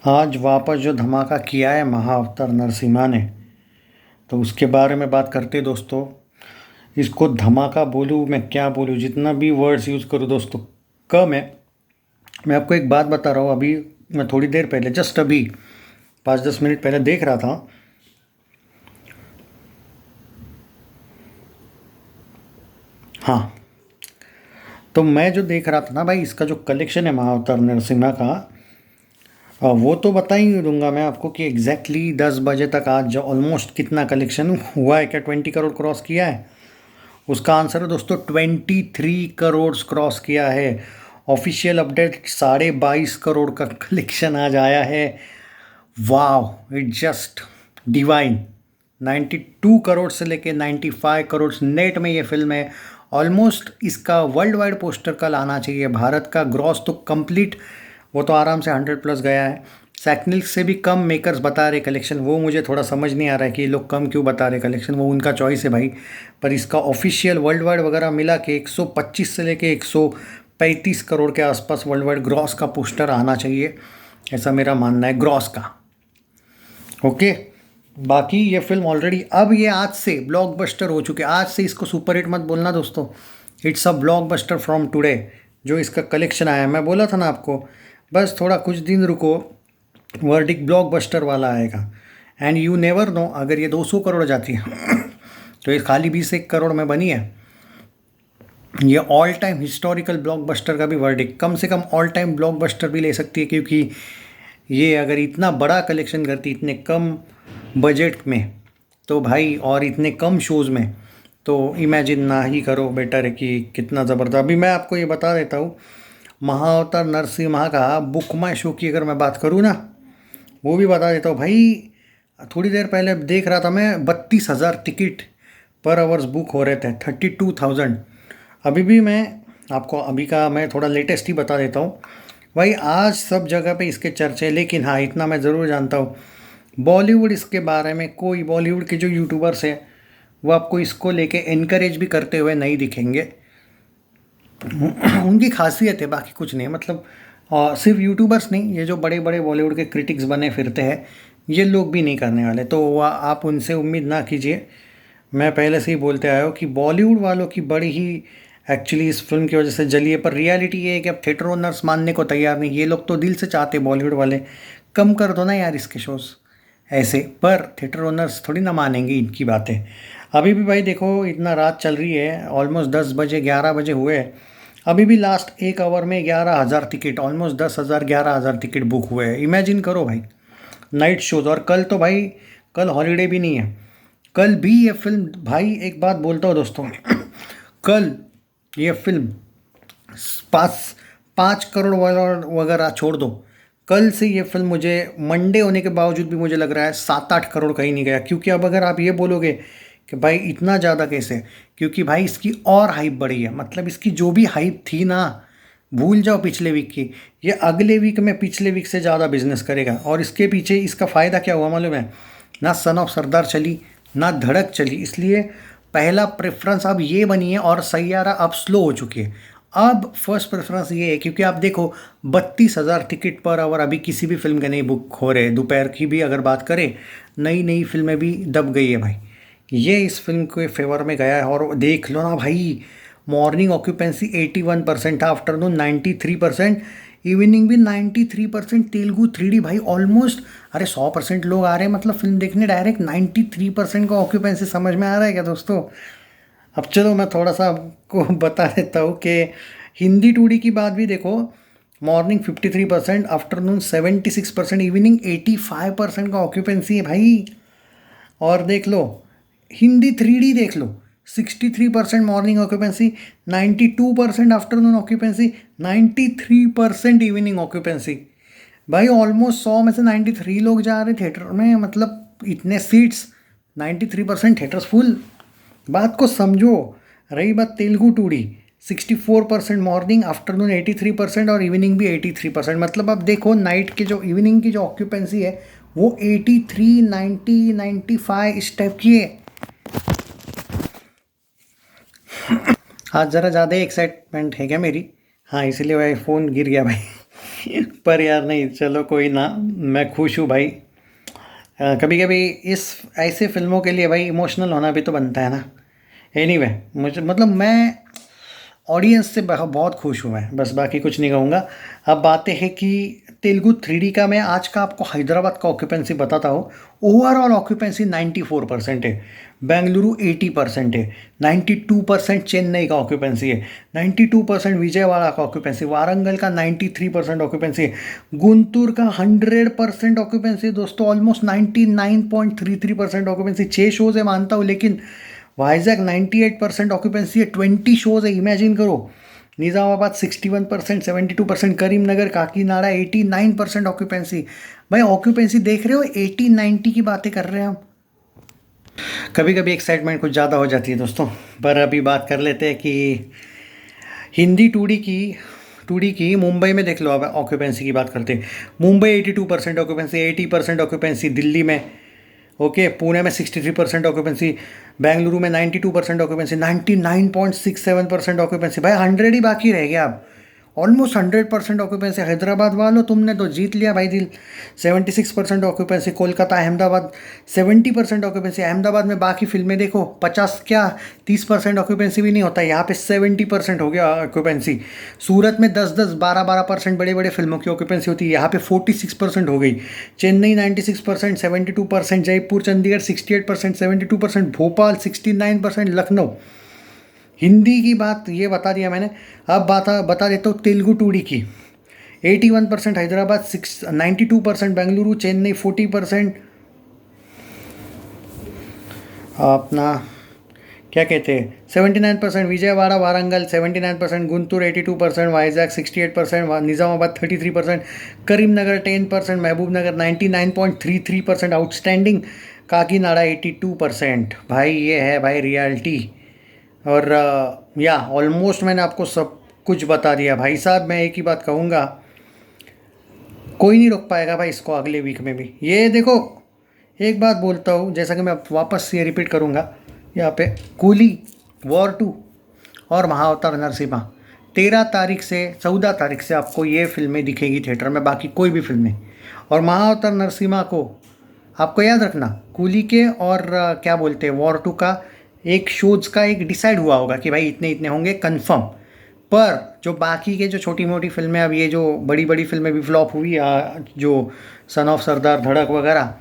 आज वापस जो धमाका किया है महाअवतार नरसिम्हा ने, तो उसके बारे में बात करते हैं दोस्तों। इसको धमाका बोलूँ मैं क्या बोलूँ, जितना भी वर्ड्स यूज़ करूँ दोस्तों कम है। मैं आपको एक बात बता रहा हूँ। अभी मैं थोड़ी देर पहले, जस्ट अभी 5-10 मिनट पहले देख रहा था। हाँ, तो मैं जो देख रहा था ना भाई, इसका जो कलेक्शन है महाअवतार नरसिम्हा का, वो तो बता ही नहीं दूंगा मैं आपको कि एग्जैक्टली 10 बजे तक आज ऑलमोस्ट कितना कलेक्शन हुआ है। क्या 20 करोड़ क्रॉस किया है? उसका आंसर है दोस्तों 23 करोड़ क्रॉस किया है। ऑफिशियल अपडेट 22.5 करोड़ का कलेक्शन आज आया है। वाह, इट जस्ट डिवाइन। 92 करोड़ से लेके 95 करोड़ नेट में ये फिल्म है। ऑलमोस्ट इसका वर्ल्ड वाइड पोस्टर कल आना चाहिए। भारत का ग्रॉस तो कंप्लीट, वो तो आराम से 100+ गया है। सैकनिल से भी कम मेकर्स बता रहे कलेक्शन। वो मुझे थोड़ा समझ नहीं आ रहा है कि ये लोग कम क्यों बता रहे कलेक्शन, वो उनका चॉइस है भाई। पर इसका ऑफिशियल वर्ल्ड वाइड वगैरह मिला के 125 से लेके 135 करोड़ के आसपास वर्ल्ड वाइड ग्रॉस का पोस्टर आना चाहिए, ऐसा मेरा मानना है ग्रॉस का। ओके, बाकी ये फिल्म ऑलरेडी, अब ये आज से ब्लॉकबस्टर हो चुके। आज से इसको सुपर हिट मत बोलना दोस्तों। It's a blockbuster from today. जो इसका कलेक्शन आया है, मैं बोला था ना आपको, बस थोड़ा कुछ दिन रुको, वर्डिक ब्लॉकबस्टर वाला आएगा। एंड यू नेवर नो, अगर ये 200 करोड़ जाती है तो ये खाली 21 करोड़ में बनी है। ये ऑल टाइम हिस्टोरिकल ब्लॉकबस्टर का भी वर्डिक, कम से कम ऑल टाइम ब्लॉकबस्टर भी ले सकती है, क्योंकि ये अगर इतना बड़ा कलेक्शन करती इतने कम बजट में, तो भाई, और इतने कम शोज़ में, तो इमेजिन ना ही करो बेटर है कि कितना ज़बरदस्त। अभी मैं आपको ये बता देता हूँ, महाअवतार नरसिम्हा का बुक माई शो की अगर मैं बात करूँ ना, वो भी बता देता हूँ भाई। थोड़ी देर पहले देख रहा था मैं, 32,000 टिकट पर आवर्स बुक हो रहे थे, 32,000। अभी भी मैं आपको अभी का मैं थोड़ा लेटेस्ट ही बता देता हूँ भाई। आज सब जगह पे इसके चर्चे, लेकिन हाँ, इतना मैं ज़रूर जानता हूँ, बॉलीवुड इसके बारे में कोई, बॉलीवुड के जो यूट्यूबर्स हैं वो आपको इसको लेके इनकरेज भी करते हुए नहीं दिखेंगे। उनकी खासियत है, बाकी कुछ नहीं है। मतलब सिर्फ यूट्यूबर्स नहीं, ये जो बड़े बड़े बॉलीवुड के क्रिटिक्स बने फिरते हैं, ये लोग भी नहीं करने वाले। तो आप उनसे उम्मीद ना कीजिए। मैं पहले से ही बोलते आया हूँ कि बॉलीवुड वालों की बड़ी ही एक्चुअली इस फिल्म की वजह से जली है। पर रियलिटी ये है कि अब थिएटर ओनर्स मानने को तैयार नहीं। ये लोग तो दिल से चाहते, बॉलीवुड वाले, कम कर दो ना यार इसके शोज़ ऐसे, पर थिएटर ओनर्स थोड़ी ना मानेंगे इनकी बातें। अभी भी भाई देखो, इतना रात चल रही है, ऑलमोस्ट 10 बजे 11 बजे हुए हैं, अभी भी लास्ट 1 आवर में 11,000 टिकट, ऑलमोस्ट 10,000 11,000 टिकट बुक हुए हैं। इमेजिन करो भाई, नाइट शोज़। और कल तो भाई, कल हॉलीडे भी नहीं है, कल भी ये फिल्म, भाई एक बात बोलता हूँ दोस्तों कल ये फिल्म 5 5 करोड़ वगैरह छोड़ दो, कल से ये फिल्म, मुझे मंडे होने के बावजूद भी मुझे लग रहा है 7-8 करोड़ कहीं नहीं गया। क्योंकि अब अगर आप ये बोलोगे कि भाई इतना ज़्यादा कैसे, क्योंकि भाई इसकी और हाइप बढ़ी है। मतलब इसकी जो भी हाइप थी ना, भूल जाओ पिछले वीक की, ये अगले वीक में पिछले वीक से ज़्यादा बिजनेस करेगा। और इसके पीछे इसका फ़ायदा क्या हुआ मालूम है? ना सन ऑफ सरदार चली, ना धड़क चली, इसलिए पहला प्रेफरेंस अब ये बनी है। और सैयारा अब स्लो हो चुकी है। अब फर्स्ट प्रेफरेंस ये है, क्योंकि आप देखो 32,000 टिकट पर आवर अभी किसी भी फिल्म के नहीं बुक हो रहे। दोपहर की भी अगर बात करें, नई नई फिल्में भी दब गई है भाई। ये इस फिल्म के फेवर में गया है। और देख लो ना भाई, मॉर्निंग ऑक्यूपेंसी 81% है, आफ्टरनून 93%, इवनिंग भी 93%। तेलुगु 3D भाई ऑलमोस्ट, अरे 100% लोग आ रहे हैं मतलब फिल्म देखने डायरेक्ट। 93% का ऑक्यूपेंसी, समझ में आ रहा है क्या दोस्तों? अब चलो मैं थोड़ा सा आपको बता देता हूँ कि हिंदी 2D की बात भी देखो, मॉर्निंग 53%, आफ्टरनून 76%, इवनिंग 85% का ऑक्यूपेंसी है भाई। और देख लो हिंदी 3D, देख लो 63% morning occupancy, 92% afternoon occupancy, 93% evening occupancy. भाई ऑलमोस्ट 100 में से 93 लोग जा रहे थिएटर में, मतलब इतने सीट्स, 93% थिएटर्स फुल। बात को समझो। रही बात तेलुगु 2D, 64% मॉर्निंग, आफ्टरनून 83% और इवनिंग भी 83%। मतलब अब देखो नाइट के जो, इवनिंग की जो ऑक्यूपेंसी है वो 83, 90, 95 इस टाइप की है। आज ज़रा ज़्यादा एक्साइटमेंट है क्या मेरी? हाँ, इसीलिए भाई फ़ोन गिर गया भाई पर यार नहीं, चलो कोई ना, मैं खुश हूँ भाई। कभी कभी इस ऐसे फिल्मों के लिए भाई इमोशनल होना भी तो बनता है ना। एनीवे मुझे मतलब मैं ऑडियंस से बहुत खुश हूँ मैं, बस बाकी कुछ नहीं कहूँगा। अब बातें हैं कि तेलुगु 3D का मैं आज का आपको हैदराबाद का ऑक्यूपेंसी बताता हूँ। ओवरऑल ऑक्यूपेंसी 94% है, बेंगलुरु 80% है, 92% चेन्नई का ऑक्यूपेंसी है, 92% विजयवाड़ा का ऑक्यूपेंसी, वारंगल का 93% ऑक्यूपेंसी है, गुंटूर का 100% ऑक्यूपेंसी है दोस्तों, ऑलमोस्ट 99.33% ऑक्यूपेंसी। 6 शोज़ है मानता हूँ, लेकिन वाइजैक 98% ऑक्यूपेंसी है, 20 शोज़ है, इमेजिन करो। निज़ामाबाद 61%, 72%, करीमनगर काकीनाडा 89% ऑक्यूपेंसी। भाई ऑक्यूपेंसी देख रहे हो, 80-90 की बातें कर रहे हैं हम। कभी कभी एक्साइटमेंट कुछ ज़्यादा हो जाती है दोस्तों। पर अभी बात कर लेते हैं कि हिंदी टू डी की मुंबई में देख लो। अब ऑक्यूपेंसी की बात करते हैं। मुंबई 82% ऑक्यूपेंसी, 80% ऑक्यूपेंसी दिल्ली में। ओके, पुणे में 63% ऑक्यूपेंसी, बेंगलुरु में 92% ऑक्यूपेंसी, 99.67% ऑक्यूपेंसी। भाई 100 ही बाकी रह गया अब, ऑलमोस्ट 100% ऑक्यूपेंसी। हैदराबाद वालों तुमने तो जीत लिया भाई दिल। 76% ऑक्यूपेंसी। कोलकाता अहमदाबाद 70% ऑक्यूपेंसी। अहमदाबाद में बाकी फिल्में देखो 50 क्या 30% ऑक्यूपेंसी भी नहीं होता, यहाँ पे 70% हो गया ऑक्यूपेंसी। सूरत में 10-10 12-12% बड़े बड़े फिल्मों की ऑक्यूपेंसी होती है, यहाँ पे 46% हो गई। चेन्नई 96%, 72%, जयपुर चंडीगढ़ 68%, 72%, भोपाल 69%, लखनऊ। हिंदी की बात ये बता दिया मैंने। अब बता देता हूँ तेलुगु 2D की। 81% हैदराबाद, 92% बेंगलुरु, चेन्नई 40%, अपना क्या कहते हैं 79%, विजयवाड़ा वारंगल 79%, गुंटूर 82%, वाइजैक 68%, निज़ामाबाद 33%, करीमनगर 10%, महबूबनगर 99.33% आउटस्टैंडिंग, काकीनाडा 82%। भाई ये है भाई रियलिटी। और या ऑलमोस्ट मैंने आपको सब कुछ बता दिया भाई साहब। मैं एक ही बात कहूँगा, कोई नहीं रोक पाएगा भाई इसको अगले वीक में भी। ये देखो, एक बात बोलता हूँ, जैसा कि मैं वापस से रिपीट करूँगा यहाँ पे, कूली, वॉर 2 और महाअवतार नरसिम्हा 13 तारीख से 14 तारीख से आपको ये फिल्में दिखेगी थिएटर में, बाकी कोई भी फिल्म नहीं। और महाअवतार नरसिम्हा को आपको याद रखना, कूली के और क्या बोलते हैं वॉर 2 का एक शोज का एक डिसाइड हुआ होगा कि भाई इतने इतने होंगे कंफर्म। पर जो बाकी के जो छोटी मोटी फिल्में, अब ये जो बड़ी बड़ी फिल्में भी फ्लॉप हुई, जो सन ऑफ सरदार, धड़क वगैरह,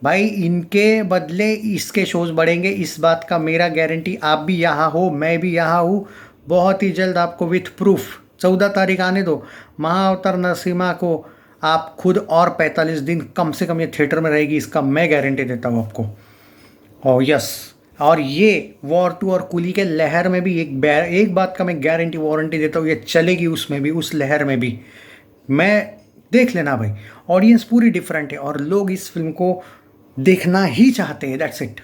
भाई इनके बदले इसके शोज़ बढ़ेंगे, इस बात का मेरा गारंटी। आप भी यहाँ हो, मैं भी यहाँ हूँ, बहुत ही जल्द आपको विथ प्रूफ 14 तारीख आने दो। महाअवतार नरसिम्हा को आप खुद और 45 दिन कम से कम ये थिएटर में रहेगी, इसका मैं गारंटी देता हूँ आपको। और यस, और ये वॉर 2 और कुली के लहर में भी एक बात का मैं गारंटी वारंटी देता हूँ, ये चलेगी उसमें भी, उस लहर में भी। मैं देख लेना भाई, ऑडियंस पूरी डिफरेंट है और लोग इस फिल्म को देखना ही चाहते हैं, दैट्स इट।